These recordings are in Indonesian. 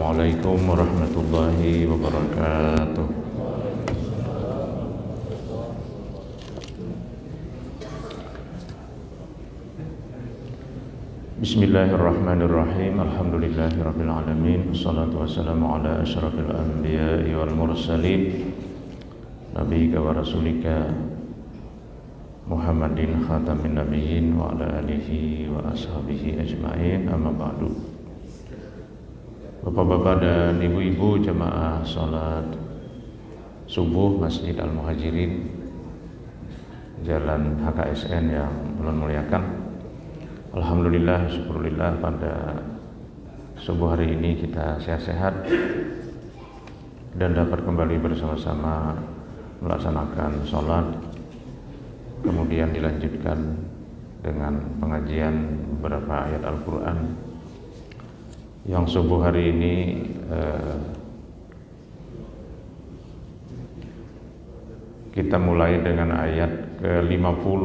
Assalamualaikum warahmatullahi wabarakatuh. Bismillahirrahmanirrahim. Alhamdulillahirabbil alamin. Wassalatu wassalamu ala asyrafil anbiya'i wal mursalin. Nabiyyika wa rasulika Muhammadin khatamin nabiyyin wa ala alihi wa ashabihi ajma'in. Amma ba'du. Bapak-bapak dan ibu-ibu jamaah salat subuh Masjid Al-Muhajirin Jalan HKSN yang ulun muliakan. Alhamdulillah, syukurillah, pada subuh hari ini kita sehat-sehat dan dapat kembali bersama-sama melaksanakan salat. Kemudian dilanjutkan dengan pengajian beberapa ayat Al-Quran yang subuh hari ini kita mulai dengan ayat ke-50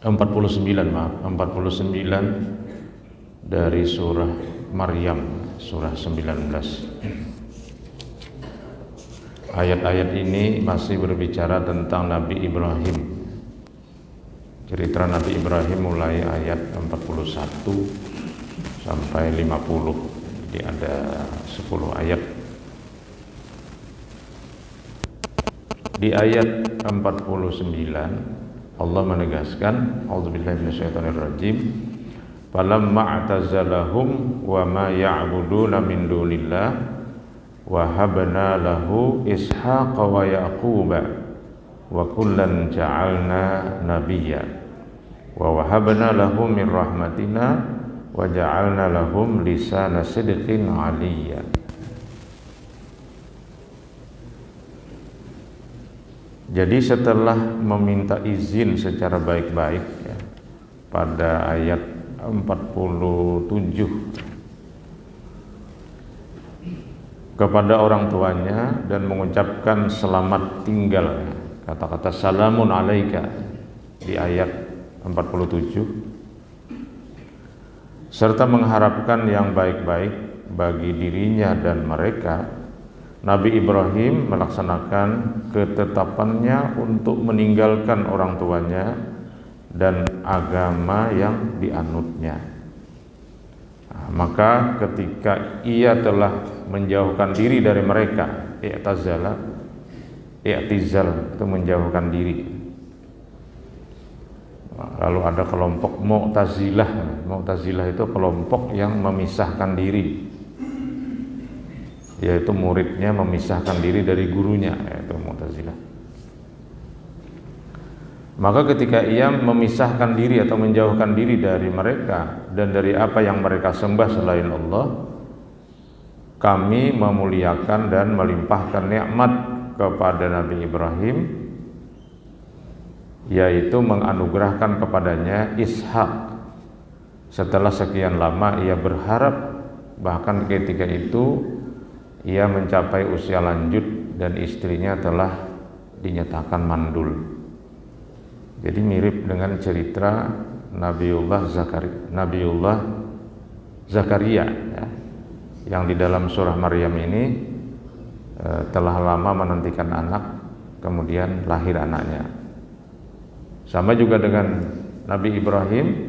49 dari surah Maryam, surah 19. Ayat-ayat ini masih berbicara tentang Nabi Ibrahim. Cerita Nabi Ibrahim mulai ayat 41 sampai 50. Jadi ada 10 ayat. Di ayat 49 Allah menegaskan, a'udzubillahi minasyaitonirrajim, falamma a'tazalahum wa ma ya'buduna min dunillah wa habna lahu ishaqa wa yaquba wa kullan ja'alna nabiyya wa wahabna lahum min rahmatina wa ja'alna lahum lisana sidqin aliyya. Jadi setelah meminta izin secara baik-baik ya, pada ayat 47 kepada orang tuanya dan mengucapkan selamat tinggal, kata-kata salamun alaika di ayat 47, serta mengharapkan yang baik-baik bagi dirinya dan mereka, Nabi Ibrahim melaksanakan ketetapannya untuk meninggalkan orang tuanya dan agama yang dianutnya. Maka ketika ia telah menjauhkan diri dari mereka, i'tizal itu menjauhkan diri. Lalu ada kelompok Mu'tazilah itu kelompok yang memisahkan diri, yaitu muridnya memisahkan diri dari gurunya, yaitu Mu'tazilah. Maka ketika ia memisahkan diri atau menjauhkan diri dari mereka dan dari apa yang mereka sembah selain Allah, kami memuliakan dan melimpahkan nikmat kepada Nabi Ibrahim, yaitu menganugerahkan kepadanya Ishak. Setelah sekian lama ia berharap, bahkan ketika itu ia mencapai usia lanjut dan istrinya telah dinyatakan mandul. Jadi mirip dengan cerita Nabiullah Zakaria ya, yang di dalam surah Maryam ini telah lama menantikan anak, kemudian lahir anaknya. Sama juga dengan Nabi Ibrahim,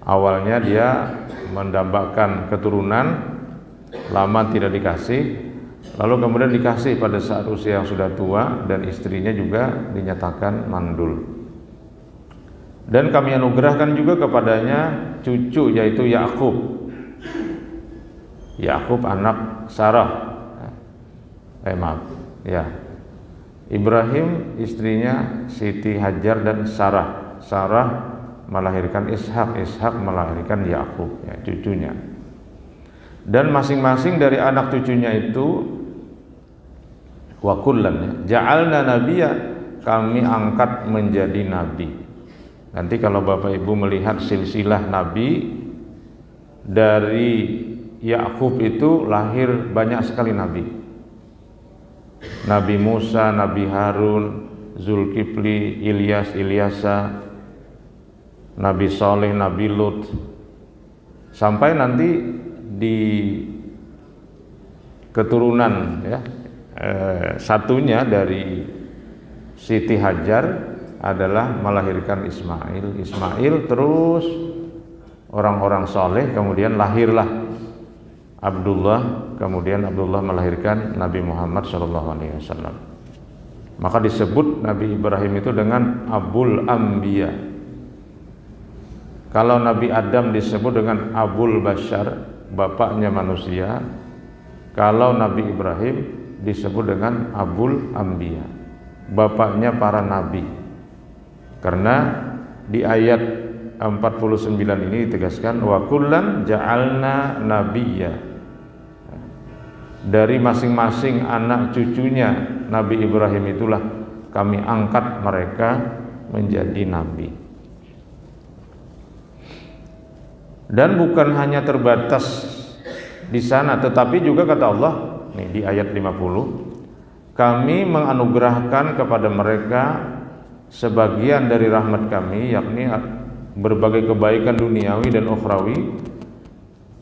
awalnya dia mendambakan keturunan, lama tidak dikasih, lalu kemudian dikasih pada saat usia yang sudah tua dan istrinya juga dinyatakan mandul. Dan kami anugerahkan juga kepadanya cucu, yaitu Yakub anak Sarah. Ibrahim istrinya Siti Hajar dan Sarah. Sarah melahirkan Ishak, Ishak melahirkan Yakub, ya, cucunya. Dan masing-masing dari anak cucunya itu wa kullan ja'alna nabiyya, kami angkat menjadi nabi. Nanti kalau Bapak Ibu melihat silsilah nabi, dari Yakub itu lahir banyak sekali nabi. Nabi Musa, Nabi Harun, Zulkifli, Ilyasa, Nabi Saleh, Nabi Lut, sampai nanti di keturunan ya, satunya dari Siti Hajar adalah melahirkan Ismail. Ismail terus orang-orang soleh, kemudian lahirlah Abdullah, kemudian Abdullah melahirkan Nabi Muhammad SAW. Maka disebut Nabi Ibrahim itu dengan Abul Anbiya. Kalau Nabi Adam disebut dengan Abul Bashar, bapaknya manusia. Kalau Nabi Ibrahim disebut dengan Abul Anbiya, bapaknya para nabi. Karena di ayat 49 ini ditegaskan wa kullan ja'alna nabiyya. Dari masing-masing anak cucunya Nabi Ibrahim itulah kami angkat mereka menjadi nabi. Dan bukan hanya terbatas di sana, tetapi juga kata Allah nih di ayat 50, kami menganugerahkan kepada mereka sebagian dari rahmat kami, yakni berbagai kebaikan duniawi dan ukhrawi.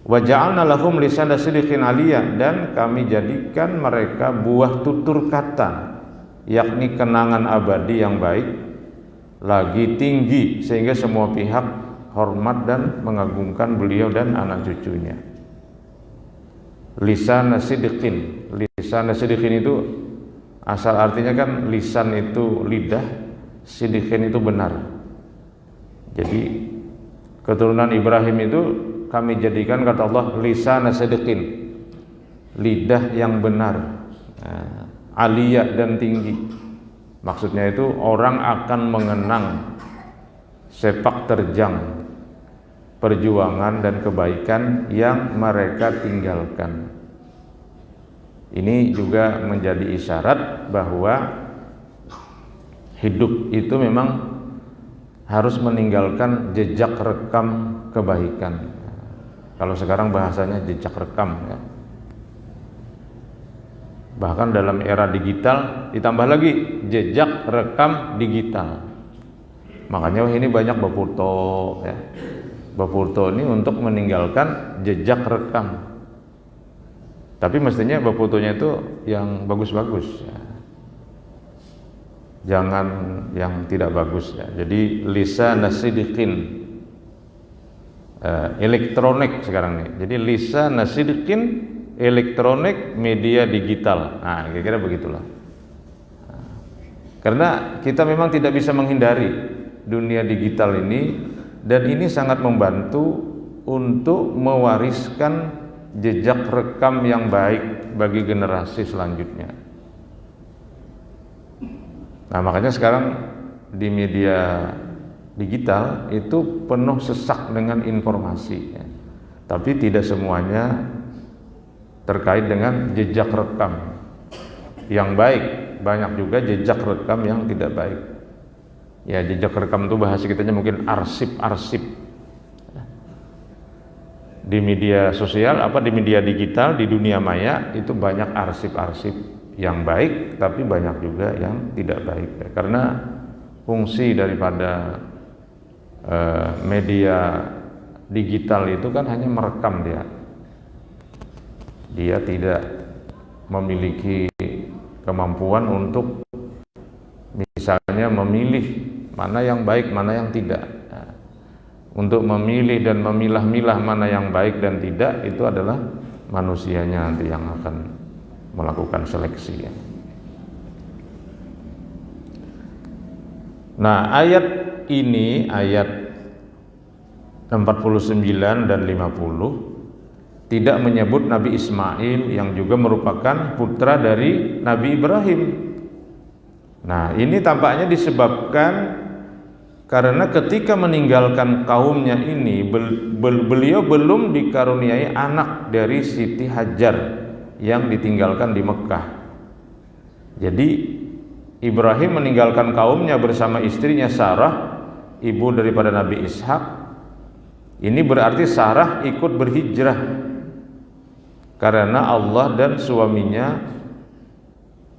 Wa ja'alna lahum lisana sidqin aliyah, dan kami jadikan mereka buah tutur kata, yakni kenangan abadi yang baik lagi tinggi, sehingga semua pihak hormat dan mengagungkan beliau dan anak cucunya. Lisan sidqin, lisan sidqin itu asal artinya kan lisan itu lidah, sidqin itu benar. Jadi keturunan Ibrahim itu kami jadikan kata Allah lisan sidqin, lidah yang benar, aliyah dan tinggi. Maksudnya itu orang akan mengenang sepak terjang perjuangan dan kebaikan yang mereka tinggalkan. Ini juga menjadi isyarat bahwa hidup itu memang harus meninggalkan jejak rekam kebaikan. Kalau sekarang bahasanya jejak rekam ya. Bahkan dalam era digital ditambah lagi jejak rekam digital. Makanya ini banyak bafoto ya. Bafoto ini untuk meninggalkan jejak rekam. Tapi mestinya bafotonya itu yang bagus-bagus ya. Jangan yang tidak bagus ya. Jadi lisan sidqin, elektronik sekarang nih. Jadi lisan sidqin, elektronik, media digital. Nah, kira-kira begitulah. Karena kita memang tidak bisa menghindari dunia digital ini, dan ini sangat membantu untuk mewariskan jejak rekam yang baik bagi generasi selanjutnya. Nah, makanya sekarang di media digital itu penuh sesak dengan informasi ya. Tapi tidak semuanya terkait dengan jejak rekam yang baik, banyak juga jejak rekam yang tidak baik. Ya, jejak rekam itu bahasa kitanya mungkin arsip-arsip. Di media sosial, di media digital, di dunia maya itu banyak arsip-arsip yang baik, tapi banyak juga yang tidak baik. Karena fungsi daripada media digital itu kan hanya merekam dia. Dia tidak memiliki kemampuan untuk misalnya memilih mana yang baik, mana yang tidak. Nah, untuk memilih dan memilah-milah mana yang baik dan tidak itu adalah manusianya nanti yang akan melakukan seleksi. Nah, ayat ini, ayat 49 dan 50 tidak menyebut Nabi Ismail yang juga merupakan putra dari Nabi Ibrahim. Nah, ini tampaknya disebabkan karena ketika meninggalkan kaumnya ini, beliau belum dikaruniai anak dari Siti Hajar yang ditinggalkan di Mekah. Jadi Ibrahim meninggalkan kaumnya bersama istrinya Sarah, ibu daripada Nabi Ishak. Ini berarti Sarah ikut berhijrah karena Allah dan suaminya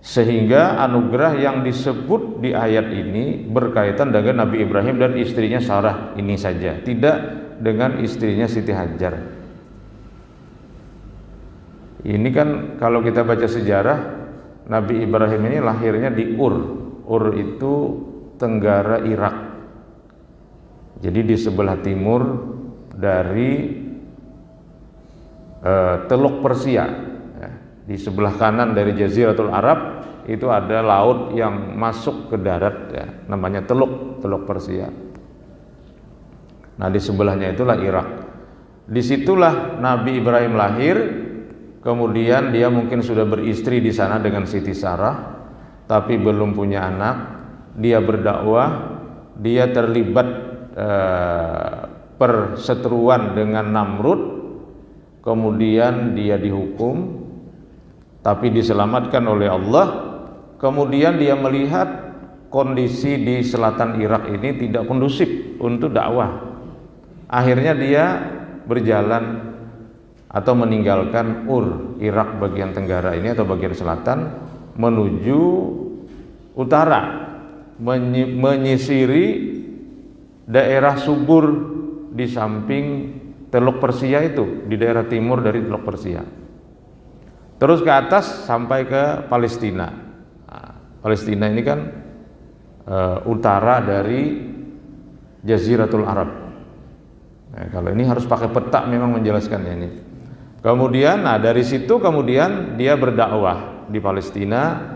Sehingga anugerah yang disebut di ayat ini berkaitan dengan Nabi Ibrahim dan istrinya Sarah ini saja, tidak dengan istrinya Siti Hajar. Ini kan kalau kita baca sejarah, Nabi Ibrahim ini lahirnya di Ur. Ur itu tenggara Irak. Jadi di sebelah timur dari Teluk Persia. Di sebelah kanan dari Jaziratul Arab itu ada laut yang masuk ke darat, ya, namanya Teluk Persia. Nah, di sebelahnya itulah Irak. Disitulah Nabi Ibrahim lahir. Kemudian dia mungkin sudah beristri di sana dengan Siti Sarah, tapi belum punya anak. Dia berdakwah, dia terlibat perseteruan dengan Namrud. Kemudian dia dihukum, tapi diselamatkan oleh Allah. Kemudian dia melihat kondisi di selatan Irak ini tidak kondusif untuk dakwah. Akhirnya dia berjalan atau meninggalkan Ur, Irak bagian tenggara ini atau bagian selatan, menuju utara, menyisiri daerah subur di samping Teluk Persia itu, di daerah timur dari Teluk Persia. Terus ke atas sampai ke Palestina. Nah, Palestina ini kan utara dari Jaziratul Arab. Nah, kalau ini harus pakai peta memang menjelaskannya ini. Kemudian, nah dari situ kemudian dia berdakwah di Palestina.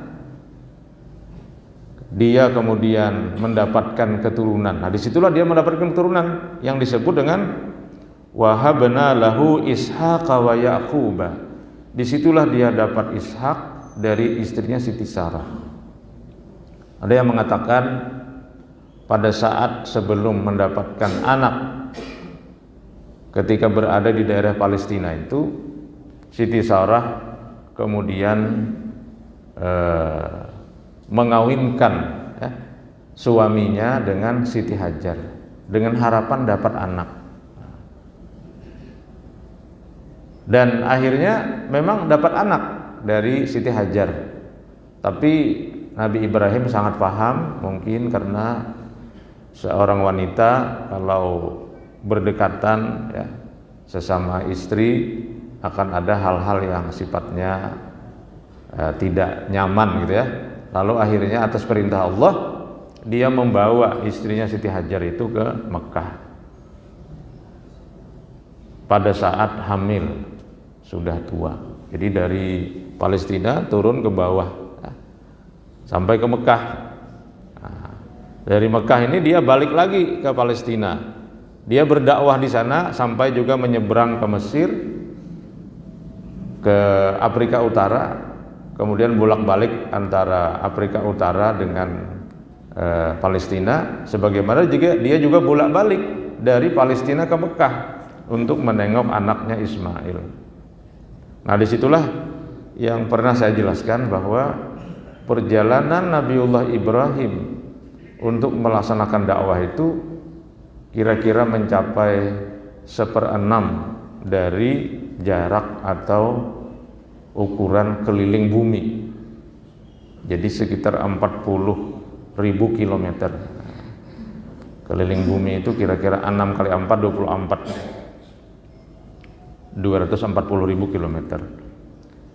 Dia kemudian mendapatkan keturunan. Nah, disitulah dia mendapatkan keturunan yang disebut dengan wahabna lahu Ishaqa wa Yaquba. Disitulah dia dapat Ishak dari istrinya Siti Sarah. Ada yang mengatakan pada saat sebelum mendapatkan anak, ketika berada di daerah Palestina itu, Siti Sarah kemudian mengawinkan suaminya dengan Siti Hajar dengan harapan dapat anak. Dan akhirnya memang dapat anak dari Siti Hajar. Tapi Nabi Ibrahim sangat paham, mungkin karena seorang wanita kalau berdekatan, ya, sesama istri akan ada hal-hal yang sifatnya tidak nyaman gitu ya. Lalu akhirnya atas perintah Allah dia membawa istrinya Siti Hajar itu ke Mekah pada saat hamil, sudah tua. Jadi dari Palestina turun ke bawah, ya, sampai ke Mekah. Nah, dari Mekah ini dia balik lagi ke Palestina. Dia berdakwah di sana sampai juga menyeberang ke Mesir, ke Afrika Utara, kemudian bolak-balik antara Afrika Utara dengan Palestina. Sebagaimana juga dia juga bolak-balik dari Palestina ke Mekah untuk menengok anaknya Ismail. Nah, disitulah yang pernah saya jelaskan bahwa perjalanan Nabiullah Ibrahim untuk melaksanakan dakwah itu kira-kira mencapai 1/6 dari jarak atau ukuran keliling bumi. Jadi sekitar 40.000 kilometer. Keliling bumi itu kira-kira 6 kali 4 24, 240.000 kilometer.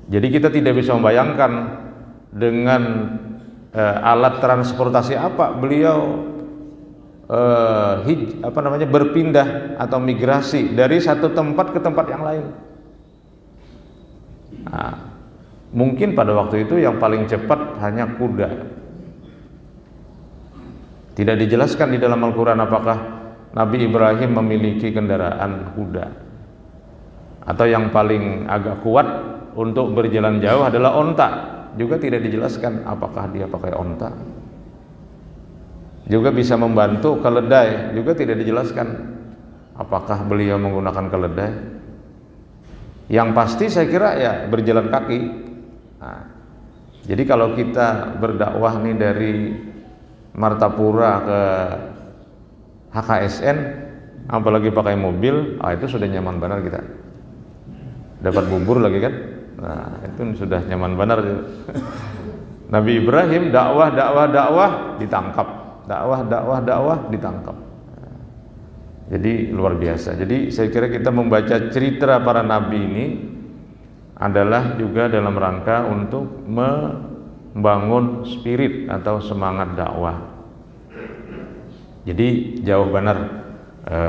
Jadi kita tidak bisa membayangkan dengan alat transportasi apa beliau berpindah atau migrasi dari satu tempat ke tempat yang lain. Nah, mungkin pada waktu itu yang paling cepat hanya kuda. Tidak dijelaskan di dalam Al-Quran apakah Nabi Ibrahim memiliki kendaraan kuda, atau yang paling agak kuat untuk berjalan jauh adalah onta. Juga tidak dijelaskan apakah dia pakai onta. Juga bisa membantu keledai, juga tidak dijelaskan apakah beliau menggunakan keledai. Yang pasti saya kira ya berjalan kaki. Nah, jadi kalau kita berdakwah nih dari Martapura ke HKSN, apalagi pakai mobil, itu sudah nyaman benar kita. Dapat bubur lagi kan? Nah, itu sudah nyaman benar. Nabi Ibrahim dakwah ditangkap, dakwah ditangkap. Jadi luar biasa. Jadi saya kira kita membaca cerita para nabi ini adalah juga dalam rangka untuk membangun spirit atau semangat dakwah. Jadi jauh benar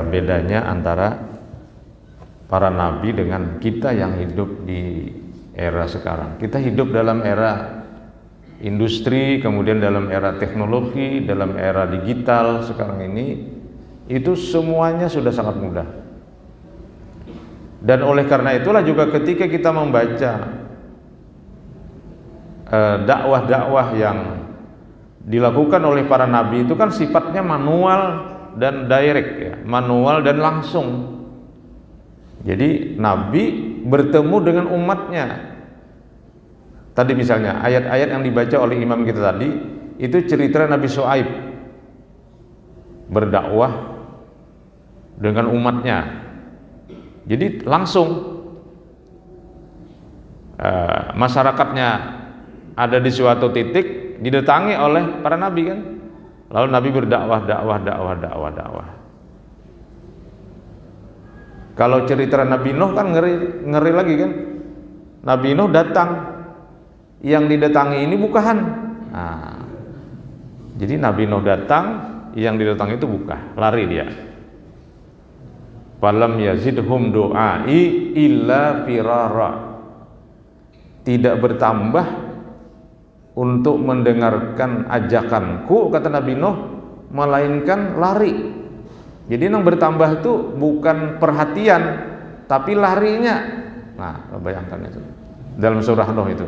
bedanya antara para nabi dengan kita yang hidup di era sekarang. Kita hidup dalam era industri, kemudian dalam era teknologi, dalam era digital sekarang ini, itu semuanya sudah sangat mudah. Dan oleh karena itulah juga ketika kita membaca dakwah-dakwah yang dilakukan oleh para nabi itu kan sifatnya manual dan direct ya, manual dan langsung. Jadi nabi bertemu dengan umatnya. Tadi misalnya ayat-ayat yang dibaca oleh imam kita tadi itu cerita Nabi Syuaib berdakwah dengan umatnya. Jadi langsung masyarakatnya ada di suatu titik didatangi oleh para nabi kan. Lalu nabi berdakwah. Kalau cerita Nabi Nuh kan ngeri lagi kan. Nabi Nuh datang, yang didatangi ini bukan. Nah, jadi Nabi Nuh datang, yang didatangi itu bukan, lari dia. Falam yazidhum du'ai illa firara. Tidak bertambah untuk mendengarkan ajakanku, kata Nabi Nuh, melainkan lari. Jadi yang bertambah itu bukan perhatian, tapi larinya. Nah, bayangkan itu. Dalam surah Nuh itu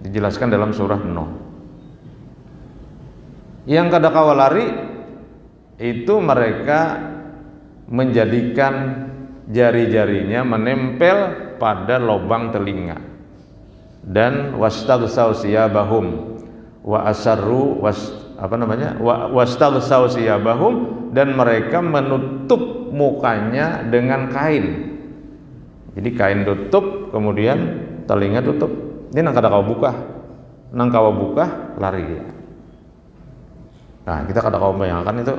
dijelaskan dalam surah Nuh. Yang kadangkala lari itu mereka menjadikan jari-jarinya menempel pada lubang telinga dan wastaghsaw siyabahum wa asarru wastaghsaw siyabahum, dan mereka menutup mukanya dengan kain. Jadi kain tutup, kemudian telinga tutup. Ini nang kada kau buka lari dia. Nah, kita kada kau bayangkan itu.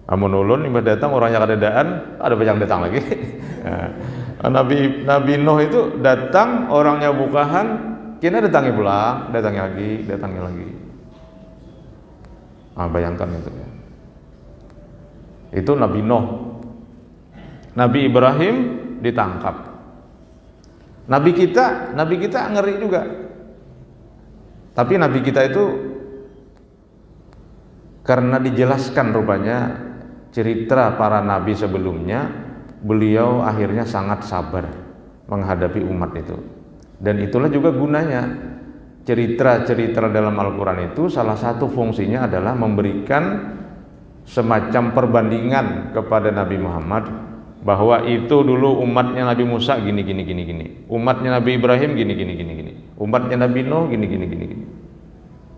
Amun ulun imbah datang orangnya kadadaan, ada banyak datang lagi. Nah, Nabi Nuh itu datang, orangnya bukahan, kena datangi pula, datangi lagi. Nah, bayangkan itu ya. Itu Nabi Nuh. Nabi Ibrahim ditangkap. Nabi kita ngeri juga. Tapi Nabi kita itu karena dijelaskan rupanya cerita para nabi sebelumnya, beliau akhirnya sangat sabar menghadapi umat itu. Dan itulah juga gunanya cerita-cerita dalam Al-Quran itu, salah satu fungsinya adalah memberikan semacam perbandingan kepada Nabi Muhammad, bahwa itu dulu umatnya Nabi Musa gini, umatnya Nabi Ibrahim gini, umatnya Nabi Nuh gini.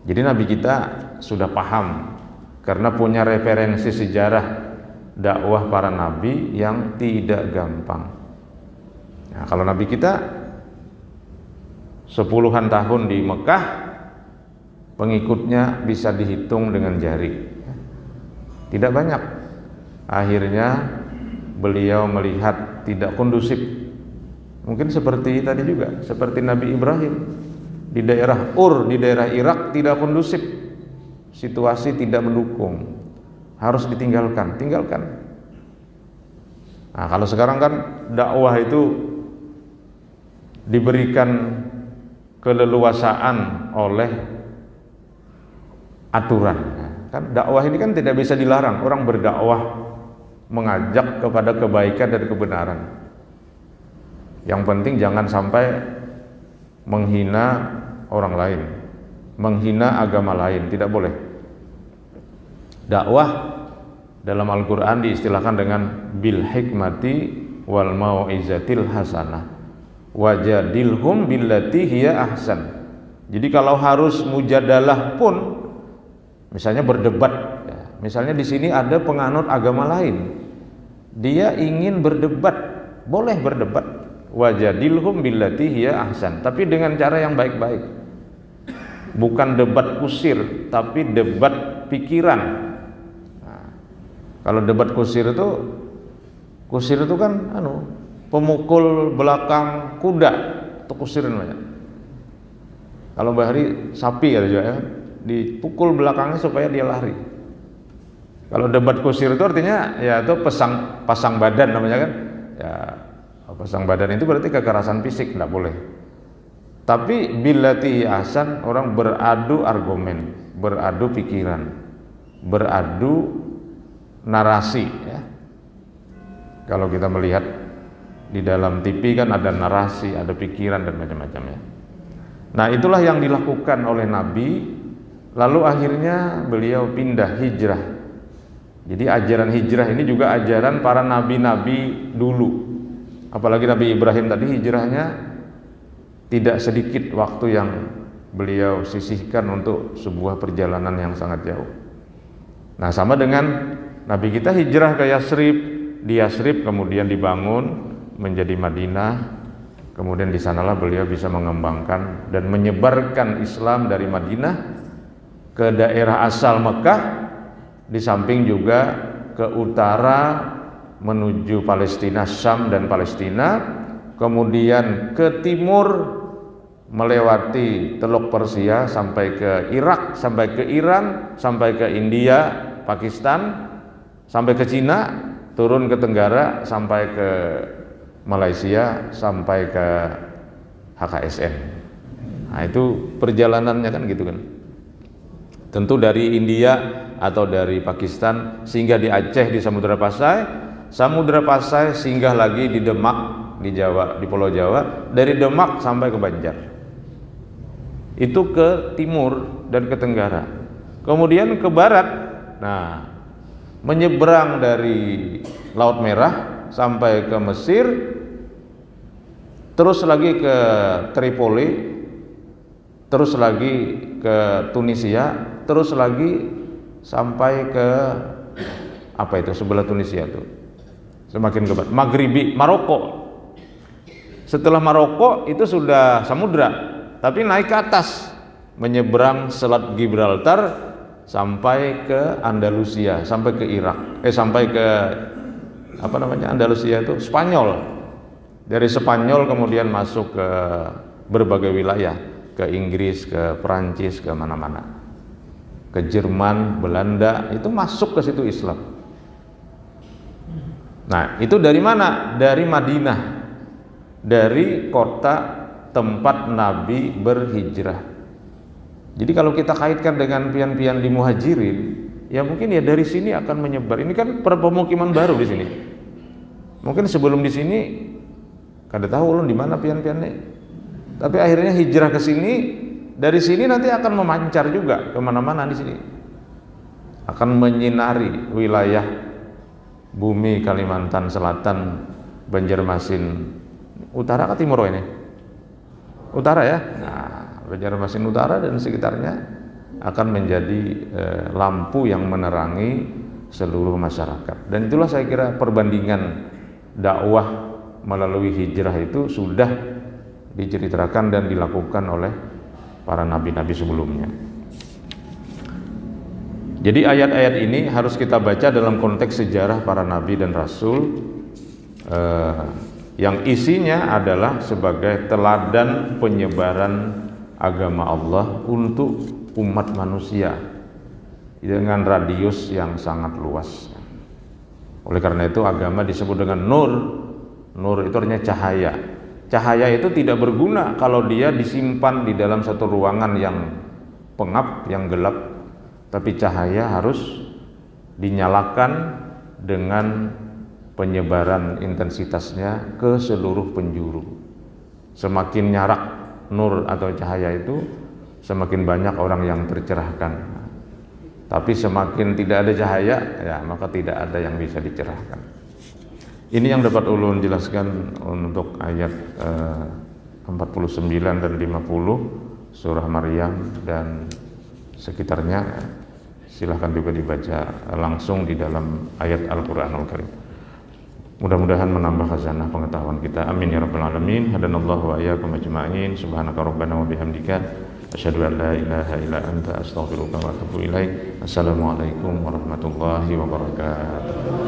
Jadi Nabi kita sudah paham karena punya referensi sejarah dakwah para nabi yang tidak gampang. Nah, kalau Nabi kita 10-an tahun di Mekah, pengikutnya bisa dihitung dengan jari, tidak banyak. Akhirnya beliau melihat tidak kondusif, mungkin seperti tadi juga, seperti Nabi Ibrahim di daerah Ur, di daerah Irak, tidak kondusif, situasi tidak mendukung, harus tinggalkan. Nah, kalau sekarang kan dakwah itu diberikan keleluasaan oleh aturan. Kan dakwah ini kan tidak bisa dilarang, orang berdakwah mengajak kepada kebaikan dan kebenaran. Yang penting jangan sampai menghina orang lain, menghina agama lain, tidak boleh. Dakwah dalam Al-Quran diistilahkan dengan bil hikmati wal mau'izatil hasanah wajadilhum billati hiya ahsan. Jadi kalau harus mujadalah pun, misalnya berdebat ya, misalnya di sini ada penganut agama lain, dia ingin berdebat, boleh berdebat, wajadilhum billati hiya ahsan, tapi dengan cara yang baik-baik. bukan debat kusir, tapi debat pikiran. Nah, kalau debat kusir itu kan pemukul belakang kuda, itu kusir namanya. Kalau bahari sapi ada juga ya, dipukul belakangnya supaya dia lari. Kalau debat kusir itu artinya ya itu pasang badan namanya kan. Ya, pasang badan itu berarti kekerasan fisik, tidak boleh. Tapi billati ahsan, orang beradu argumen, beradu pikiran, beradu narasi ya. Kalau kita melihat di dalam TV kan ada narasi, ada pikiran dan macam-macam ya. Nah, itulah yang dilakukan oleh Nabi. Lalu akhirnya beliau pindah hijrah. Jadi ajaran hijrah ini juga ajaran para nabi-nabi dulu. Apalagi Nabi Ibrahim tadi hijrahnya tidak sedikit waktu yang beliau sisihkan untuk sebuah perjalanan yang sangat jauh. Nah, sama dengan Nabi kita hijrah ke Yasrib, di Yasrib kemudian dibangun menjadi Madinah, kemudian di sanalah beliau bisa mengembangkan dan menyebarkan Islam dari Madinah ke daerah asal Mekah, di samping juga ke utara menuju Palestina, Syam dan Palestina, kemudian ke timur melewati Teluk Persia sampai ke Irak, sampai ke Iran, sampai ke India, Pakistan, sampai ke Cina, turun ke Tenggara, sampai ke Malaysia, sampai ke HKSN. Nah, itu perjalanannya kan gitu kan. Tentu dari India atau dari Pakistan sehingga di Aceh, di Samudra Pasai singgah lagi di Demak, di Jawa, di Pulau Jawa, dari Demak sampai ke Banjar. Itu ke timur dan ke tenggara. Kemudian ke barat. Nah, menyeberang dari Laut Merah sampai ke Mesir, terus lagi ke Tripoli, terus lagi ke Tunisia, terus lagi sampai ke apa itu sebelah Tunisia tuh, semakin ke barat, Maghribi, Maroko. Setelah Maroko itu sudah samudra, tapi naik ke atas, menyeberang Selat Gibraltar sampai ke Andalusia, sampai ke Irak, sampai ke apa namanya Andalusia itu Spanyol. Dari Spanyol kemudian masuk ke berbagai wilayah, ke Inggris, ke Perancis, ke mana-mana, ke Jerman, Belanda, itu masuk ke situ Islam. Nah, itu dari mana? Dari Madinah, dari kota tempat Nabi berhijrah. Jadi kalau kita kaitkan dengan pian-pian di Muhajirin, ya mungkin ya dari sini akan menyebar. Ini kan perpemukiman baru di sini. Mungkin sebelum di sini kada tahu ulun di mana pian-piannya. Tapi akhirnya hijrah ke sini, dari sini nanti akan memancar juga kemana-mana di sini. Akan menyinari wilayah bumi Kalimantan Selatan, Banjarmasin, utara ke timur ini? Utara ya. Nah, Banjarmasin utara dan sekitarnya akan menjadi lampu yang menerangi seluruh masyarakat. Dan itulah saya kira perbandingan dakwah melalui hijrah itu sudah diceritakan dan dilakukan oleh para nabi-nabi sebelumnya. Jadi ayat-ayat ini harus kita baca dalam konteks sejarah para nabi dan rasul, yang isinya adalah sebagai teladan penyebaran agama Allah untuk umat manusia dengan radius yang sangat luas. Oleh karena itu agama disebut dengan nur. Nur itu artinya cahaya. Cahaya itu tidak berguna kalau dia disimpan di dalam satu ruangan yang pengap, yang gelap. Tapi cahaya harus dinyalakan dengan penyebaran intensitasnya ke seluruh penjuru. Semakin nyarak nur atau cahaya itu, semakin banyak orang yang tercerahkan. Tapi semakin tidak ada cahaya, ya maka tidak ada yang bisa dicerahkan. Ini yang dapat ulun jelaskan untuk ayat 49 dan 50 surah Maryam dan sekitarnya. Silahkan juga dibaca langsung di dalam ayat Al-Quranul Karim. Mudah-mudahan menambah khazanah pengetahuan kita. Amin ya rabbal alamin. Hadanallahu wa iyyakum ajma'in. Subhanaka rabbana wa bihamdika Asyhadu an la ilaha illa anta astaghfiruka wa atubu ilaik. Assalamualaikum warahmatullahi wabarakatuh.